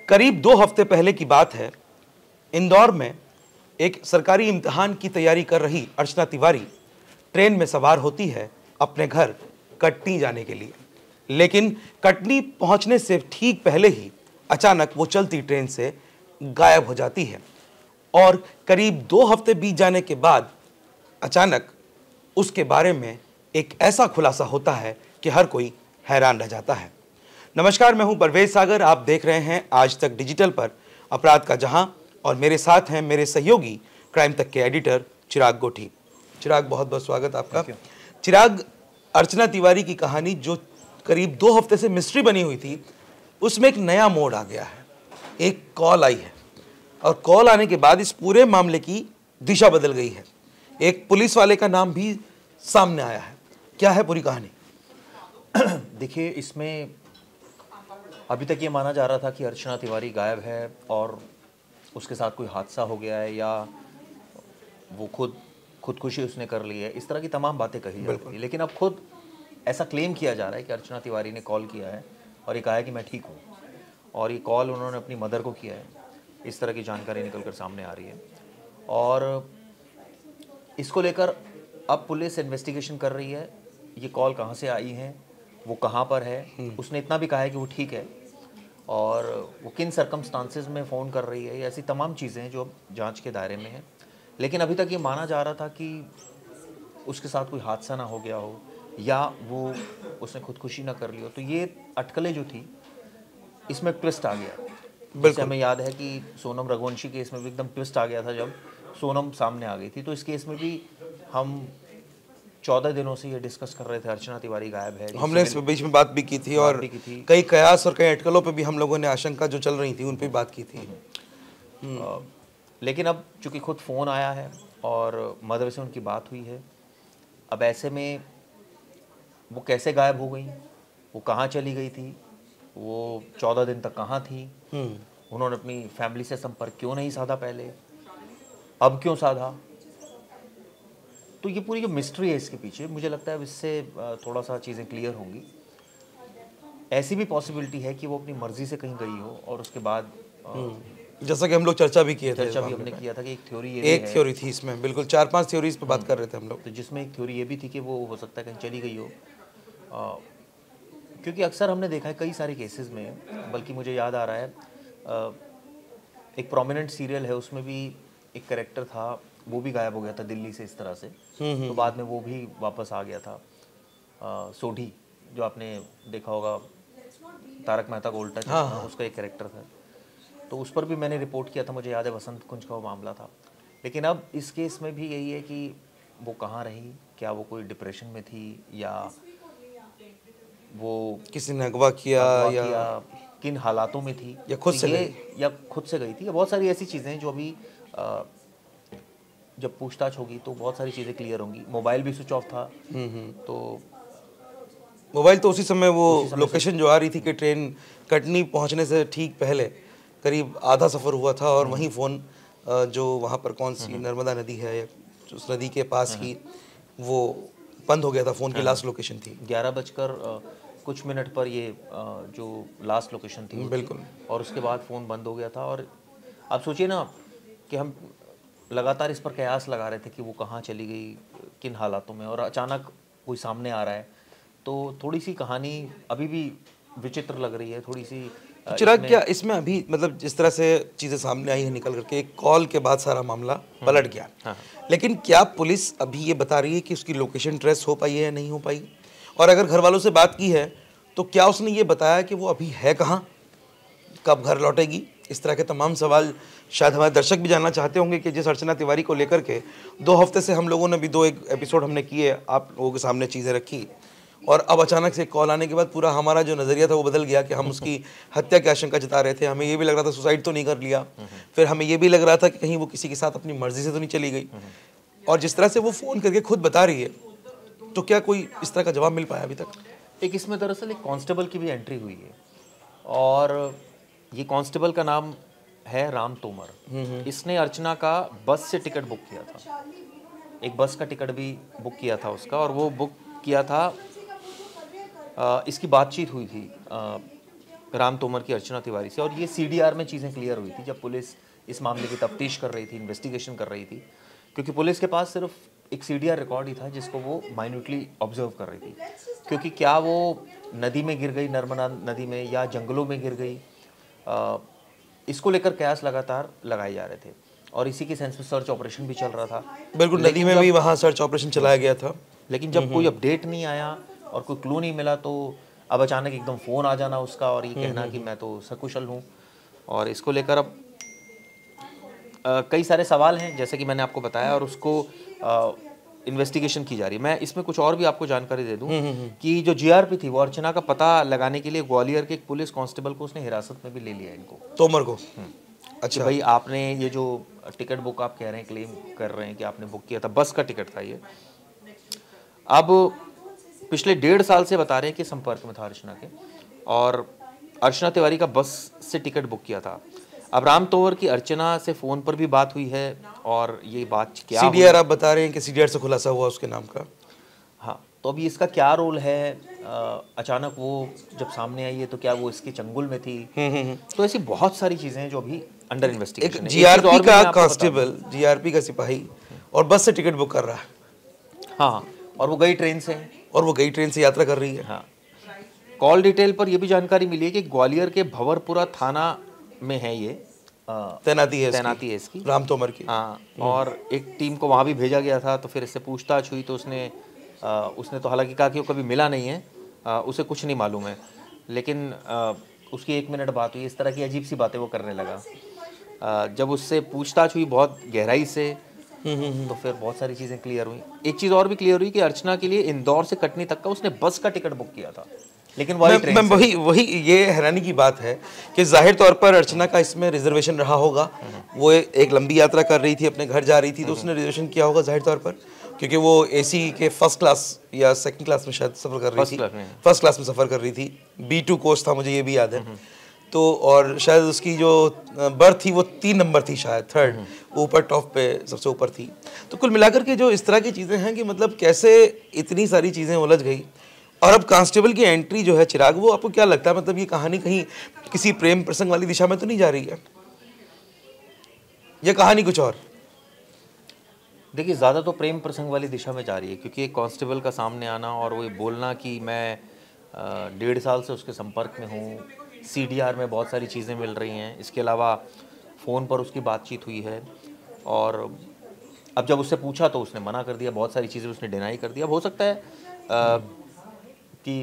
करीब 2 हफ्ते पहले की बात है। इंदौर में एक सरकारी इम्तिहान की तैयारी कर रही अर्चना तिवारी ट्रेन में सवार होती है अपने घर कटनी जाने के लिए। लेकिन कटनी पहुंचने से ठीक पहले ही अचानक वो चलती ट्रेन से गायब हो जाती है और करीब 2 हफ्ते बीत जाने के बाद अचानक उसके बारे में एक ऐसा खुलासा होता है कि हर कोई हैरान रह जाता है। नमस्कार, मैं हूं परवेज सागर। आप देख रहे हैं आज तक डिजिटल पर अपराध का जहां, और मेरे साथ हैं मेरे सहयोगी क्राइम तक के एडिटर चिराग गोठी। चिराग, बहुत बहुत स्वागत आपका। चिराग, अर्चना तिवारी की कहानी जो करीब 2 हफ्ते से मिस्ट्री बनी हुई थी, उसमें एक नया मोड़ आ गया है। एक कॉल आई है और कॉल आने के बाद इस पूरे मामले की दिशा बदल गई है। एक पुलिस वाले का नाम भी सामने आया है। क्या है पूरी कहानी? देखिए, इसमें अभी तक ये माना जा रहा था कि अर्चना तिवारी गायब है और उसके साथ कोई हादसा हो गया है या वो खुदकुशी उसने कर ली है। इस तरह की तमाम बातें कही जाती थी, लेकिन अब खुद ऐसा क्लेम किया जा रहा है कि अर्चना तिवारी ने कॉल किया है और ये कहा है कि मैं ठीक हूँ, और ये कॉल उन्होंने अपनी मदर को किया है। इस तरह की जानकारी निकल कर सामने आ रही है और इसको लेकर अब पुलिस इन्वेस्टिगेशन कर रही है। ये कॉल कहाँ से आई है, वो कहाँ पर है। उसने इतना भी कहा है कि वो ठीक है, और वो किन सर्कमस्टांसेस में फ़ोन कर रही है, ये ऐसी तमाम चीज़ें हैं जो जांच के दायरे में हैं। लेकिन अभी तक ये माना जा रहा था कि उसके साथ कोई हादसा ना हो गया हो या वो उसने खुदकुशी ना कर ली हो। तो ये अटकलें जो थी, इसमें ट्विस्ट आ गया। जैसे हमें याद है कि सोनम रघुवंशी केस में भी एकदम ट्विस्ट आ गया था जब सोनम सामने आ गई थी। तो इस केस में भी हम 14 दिनों से ये डिस्कस कर रहे थे, अर्चना तिवारी गायब है। हमने इस बीच में बात भी की थी और कई कयास और कई अटकलों पे भी हम लोगों ने आशंका जो चल रही थी उन पे बात की थी। लेकिन अब चूंकि खुद फ़ोन आया है और मदर से उनकी बात हुई है, अब ऐसे में वो कैसे गायब हो गई, वो कहाँ चली गई थी, वो 14 दिन तक कहाँ थी, उन्होंने अपनी फैमिली से संपर्क क्यों नहीं साधा पहले, अब क्यों साधा। तो ये पूरी जो मिस्ट्री है इसके पीछे, मुझे लगता है इससे थोड़ा सा चीज़ें क्लियर होंगी। ऐसी भी पॉसिबिलिटी है कि वो अपनी मर्जी से कहीं गई हो और उसके बाद जैसा कि हम लोग चर्चा भी किए थे, हमने किया था कि एक थ्योरी थी इसमें, बिल्कुल 4-5 थ्योरीज पे बात कर रहे थे हम लोग। तो जिसमें एक थ्योरी ये भी थी कि वो हो सकता है कहीं चली गई हो, क्योंकि अक्सर हमने देखा है कई सारे केसेस में, बल्कि मुझे याद आ रहा है एक प्रोमिनेंट सीरियल है, उसमें भी एक कैरेक्टर था, वो भी गायब हो गया था दिल्ली से इस तरह से। तो बाद में वो भी वापस आ गया था। सोढ़ी, जो आपने देखा होगा, तारक मेहता का उल्टा चश्मा, उसका एक कैरेक्टर था। तो उस पर भी मैंने रिपोर्ट किया था, मुझे याद है वसंत कुंज का वो मामला था। लेकिन अब इस केस में भी यही है कि वो कहाँ रही, क्या वो कोई डिप्रेशन में थी या वो किसी ने अगवा किया या किन हालातों में थी, या खुद से गई थी। बहुत सारी ऐसी चीज़ें हैं जो अभी जब पूछताछ होगी तो बहुत सारी चीज़ें क्लियर होंगी। मोबाइल भी स्विच ऑफ था, तो मोबाइल तो उसी समय वो लोकेशन जो आ रही थी कि ट्रेन कटनी पहुंचने से ठीक पहले करीब आधा सफ़र हुआ था और वहीं फ़ोन जो वहाँ पर कौन सी नर्मदा नदी है, उस नदी के पास ही वो बंद हो गया था। फ़ोन की लास्ट लोकेशन थी 11 कुछ मिनट पर ये जो लास्ट लोकेशन थी, बिल्कुल, और उसके बाद फ़ोन बंद हो गया था। और आप सोचिए ना कि हम लगातार इस पर कयास लगा रहे थे कि वो कहाँ चली गई, किन हालातों में, और अचानक कोई सामने आ रहा है। तो थोड़ी सी कहानी अभी भी विचित्र लग रही है, थोड़ी सी। चिराग, क्या इसमें अभी मतलब जिस तरह से चीज़ें सामने आई है निकल करके, एक कॉल के बाद सारा मामला पलट गया, लेकिन क्या पुलिस अभी ये बता रही है कि उसकी लोकेशन ट्रेस हो पाई है या नहीं हो पाई? और अगर घर वालों से बात की है तो क्या उसने ये बताया कि वो अभी है कहाँ, कब घर लौटेगी? इस तरह के तमाम सवाल शायद हमारे दर्शक भी जानना चाहते होंगे कि जिस अर्चना तिवारी को लेकर के 2 हफ्ते से हम लोगों ने भी 2 एपिसोड हमने किए, आप लोगों के सामने चीज़ें रखी, और अब अचानक से कॉल आने के बाद पूरा हमारा जो नज़रिया था वो बदल गया कि हम उसकी हत्या की आशंका जता रहे थे। हमें ये भी लग रहा था सुसाइड तो नहीं कर लिया, फिर हमें ये भी लग रहा था कि कहीं वो किसी के साथ अपनी मर्जी से तो नहीं चली गई। और जिस तरह से वो फ़ोन करके खुद बता रही है, तो क्या कोई इस तरह का जवाब मिल पाया अभी तक? एक इसमें दरअसल एक कांस्टेबल की भी एंट्री हुई है, और ये कांस्टेबल का नाम है राम तोमर। इसने अर्चना का बस से टिकट बुक किया था, एक बस का टिकट भी बुक किया था उसका, और वो बुक किया था। इसकी बातचीत हुई थी राम तोमर की अर्चना तिवारी से, और ये सीडीआर में चीज़ें क्लियर हुई थी जब पुलिस इस मामले की तफ्तीश कर रही थी, इन्वेस्टिगेशन कर रही थी, क्योंकि पुलिस के पास सिर्फ एक सीडीआर रिकॉर्ड ही था जिसको वो माइन्यूटली ऑब्जर्व कर रही थी, क्योंकि क्या वो नदी में गिर गई, नर्मदा नदी में, या जंगलों में गिर गई, इसको लेकर कयास लगातार लगाए जा रहे थे, और इसी के सेंस में सर्च ऑपरेशन भी चल रहा था। बिल्कुल, नदी में भी वहाँ सर्च ऑपरेशन चलाया गया था, लेकिन जब कोई अपडेट नहीं आया और कोई क्लू नहीं मिला, तो अब अचानक एकदम फ़ोन आ जाना उसका और ये कहना कि मैं तो सकुशल हूँ, और इसको लेकर अब कई सारे सवाल हैं जैसे कि मैंने आपको बताया, और उसको इन्वेस्टिगेशन की जा रही है। मैं इसमें कुछ और भी आपको जानकारी दे दूं कि जो जीआरपी थी वो अर्चना का पता लगाने के लिए ग्वालियर के एक पुलिस कांस्टेबल को उसने हिरासत में भी ले लिया इनको, तोमर को। अच्छा, भाई आपने ये जो टिकट बुक आप कह रहे हैं, क्लेम कर रहे हैं कि आपने बुक किया था, बस का टिकट था ये, अब पिछले 1.5 साल से बता रहे हैं कि संपर्क में था अर्चना के, और अर्चना तिवारी का बस से टिकट बुक किया था। अब राम तोमर की अर्चना से फ़ोन पर भी बात हुई है, और ये बात क्या सीडीआर आप बता रहे हैं कि सीडीआर से खुलासा हुआ उसके नाम का। हाँ, तो अभी इसका क्या रोल है, अचानक वो जब सामने आई है तो क्या वो इसके चंगुल में थी, तो ऐसी बहुत सारी चीज़ें हैं जो अभी अंडर इन्वेस्टिगेशन है। जीआरपी का कांस्टेबल, जीआरपी का सिपाही, और बस से टिकट बुक कर रहा है। हाँ, और वो गई ट्रेन से, यात्रा कर रही है। हाँ, कॉल डिटेल पर यह भी जानकारी मिली है कि ग्वालियर के भंवरपुरा थाना में है ये, तैनाती है इसकी राम तोमर की। हाँ, और एक टीम को वहाँ भी भेजा गया था, तो फिर इससे पूछताछ हुई तो उसने तो हालांकि कहा कि वो कभी मिला नहीं है, उसे कुछ नहीं मालूम है, लेकिन उसकी 1 मिनट बात हुई, इस तरह की अजीब सी बातें वो करने लगा। जब उससे पूछताछ हुई बहुत गहराई से, तो फिर बहुत सारी चीज़ें क्लियर हुई। एक चीज़ और भी क्लियर हुई कि अर्चना के लिए इंदौर से कटनी तक का उसने बस का टिकट बुक किया था, लेकिन वही ये हैरानी की बात है कि जाहिर तौर पर अर्चना का इसमें रिजर्वेशन रहा होगा। वो एक लंबी यात्रा कर रही थी, अपने घर जा रही थी, तो उसने रिजर्वेशन किया होगा जाहिर तौर पर, क्योंकि वो एसी के फर्स्ट क्लास या सेकंड क्लास में शायद सफ़र कर रही थी, फर्स्ट क्लास में सफ़र कर रही थी। B2 कोच था, मुझे ये भी याद है। तो और शायद उसकी जो बर्थ थी वो 3 नंबर थी, शायद 3rd, ऊपर टॉप पे सबसे ऊपर थी। तो कुल मिलाकर के जो इस तरह की चीज़ें हैं कि मतलब कैसे इतनी सारी चीज़ें उलझ गई, और अब कांस्टेबल की एंट्री जो है चिराग, वो आपको क्या लगता है, मतलब ये कहानी कहीं किसी प्रेम प्रसंग वाली दिशा में तो नहीं जा रही है, ये कहानी कुछ और? देखिए, ज़्यादा तो प्रेम प्रसंग वाली दिशा में जा रही है, क्योंकि एक कांस्टेबल का सामने आना और वो बोलना कि मैं 1.5 साल से उसके संपर्क में हूँ, सीडीआर में बहुत सारी चीज़ें मिल रही हैं, इसके अलावा फ़ोन पर उसकी बातचीत हुई है, और अब जब उससे पूछा तो उसने मना कर दिया, बहुत सारी चीज़ें उसने डिनाई कर दिया। अब हो सकता है कि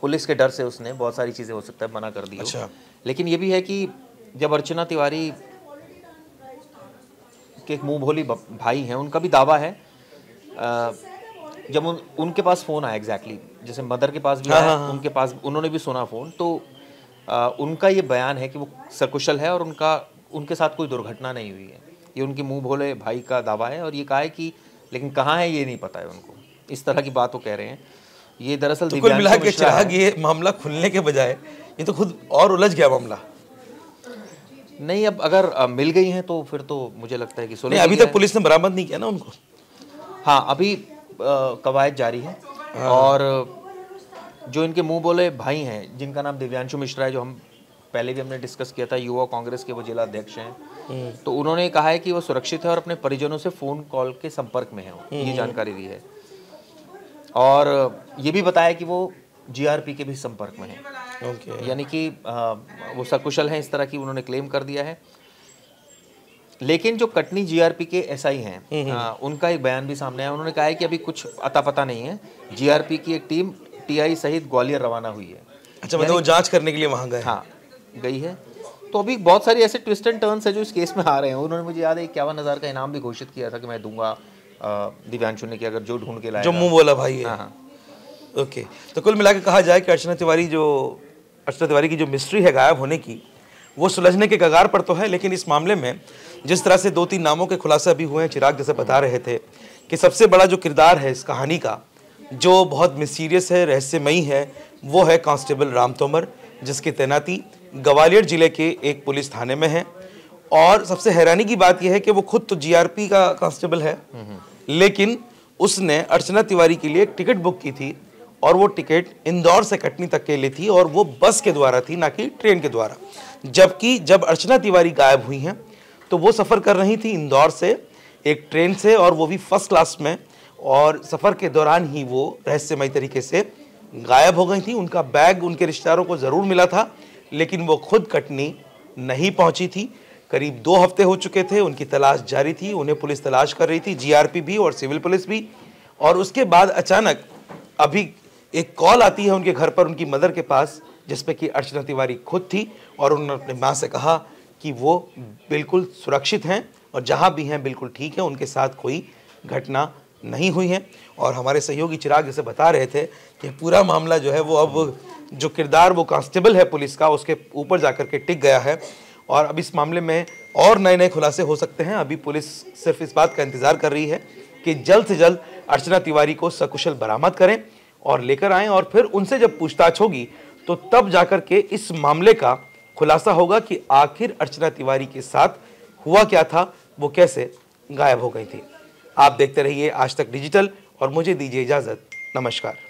पुलिस के डर से उसने बहुत सारी चीज़ें हो सकता है मना कर दी। अच्छा। लेकिन ये भी है कि जब अर्चना तिवारी के एक मुंह भोली भाई हैं, उनका भी दावा है, जब उनके पास फ़ोन आया एग्जैक्टली, जैसे मदर के पास भी आया, उनके पास उन्होंने भी सुना फ़ोन, तो उनका ये बयान है कि वो सकुशल है और उनके साथ कोई दुर्घटना नहीं हुई है। ये उनके मुंह भोले भाई का दावा है, और ये कहा है कि लेकिन कहाँ है ये नहीं पता है उनको, इस तरह की बात वो कह रहे हैं। ये दरअसल तो कुल मिला के चिराग, ये मामला खुलने के बजाय ये तो खुद और उलझ गया मामला। नहीं, अब अगर मिल गई हैं तो फिर तो मुझे लगता है कि नहीं, अभी तक पुलिस ने बरामद नहीं किया ना उनको। हाँ, अभी कवायद जारी है। और जो इनके मुंह बोले भाई हैं, जिनका नाम दिव्यांशु मिश्रा है, जो हम पहले भी हमने डिस्कस किया था, युवा कांग्रेस के वो जिला अध्यक्ष हैं, तो उन्होंने कहा है कि वो सुरक्षित है और अपने परिजनों से फ़ोन कॉल के संपर्क में है, ये जानकारी दी है। और ये भी बताया कि वो जीआरपी के भी संपर्क में है, यानी कि वो सकुशल हैं, इस तरह की उन्होंने क्लेम कर दिया है। लेकिन जो कटनी जीआरपी के एसआई हैं, उनका एक बयान भी सामने आया। उन्होंने कहा है कि अभी कुछ अता पता नहीं है, जीआरपी की एक टीम टीआई सहित ग्वालियर रवाना हुई है। अच्छा, मतलब वो जांच करने के लिए वहां गए? हाँ, गई है। तो अभी बहुत सारी ऐसे ट्विस्ट एंड टर्न्स है जो इस केस में आ रहे हैं। उन्होंने मुझे याद है 51,000 का इनाम भी घोषित किया था कि मैं दूंगा दिव्यांशु ने, कि अगर जो ढूंढ के लाएगा, जो मुंह बोला भाई है। हाँ। ओके, तो कुल मिलाकर कहा जाए कि अर्चना तिवारी की जो मिस्ट्री है गायब होने की, वो सुलझने के कगार पर तो है। लेकिन इस मामले में जिस तरह से 2-3 नामों के खुलासे अभी हुए हैं, चिराग जैसे बता रहे थे कि सबसे बड़ा जो किरदार है इस कहानी का, जो बहुत मिस्टीरियस है, रहस्यमयी है, वो है कांस्टेबल राम तोमर, जिसकी तैनाती ग्वालियर जिले के एक पुलिस थाने में है। और सबसे हैरानी की बात यह है कि वो खुद तो जीआरपी का कांस्टेबल है, लेकिन उसने अर्चना तिवारी के लिए एक टिकट बुक की थी, और वो टिकट इंदौर से कटनी तक के लिए थी और वो बस के द्वारा थी, ना कि ट्रेन के द्वारा। जबकि जब अर्चना तिवारी गायब हुई हैं तो वो सफ़र कर रही थी इंदौर से एक ट्रेन से, और वो भी फर्स्ट क्लास में, और सफ़र के दौरान ही वो रहस्यमय तरीके से गायब हो गई थी। उनका बैग उनके रिश्तेदारों को ज़रूर मिला था, लेकिन वो खुद कटनी नहीं पहुंची थी। करीब 2 हफ्ते हो चुके थे, उनकी तलाश जारी थी, उन्हें पुलिस तलाश कर रही थी, जीआरपी भी और सिविल पुलिस भी। और उसके बाद अचानक अभी एक कॉल आती है उनके घर पर, उनकी मदर के पास, जिसमें कि अर्चना तिवारी खुद थी, और उन्होंने अपनी माँ से कहा कि वो बिल्कुल सुरक्षित हैं और जहाँ भी हैं बिल्कुल ठीक है, उनके साथ कोई घटना नहीं हुई है। और हमारे सहयोगी चिराग जैसे बता रहे थे कि पूरा मामला जो है वो अब जो किरदार वो कांस्टेबल है पुलिस का, उसके ऊपर जाकर के टिक गया है, और अब इस मामले में और नए नए खुलासे हो सकते हैं। अभी पुलिस सिर्फ इस बात का इंतजार कर रही है कि जल्द से जल्द अर्चना तिवारी को सकुशल बरामद करें और लेकर आएं, और फिर उनसे जब पूछताछ होगी तो तब जाकर के इस मामले का खुलासा होगा कि आखिर अर्चना तिवारी के साथ हुआ क्या था, वो कैसे गायब हो गई थी। आप देखते रहिए आज तक डिजिटल और मुझे दीजिए इजाजत। नमस्कार।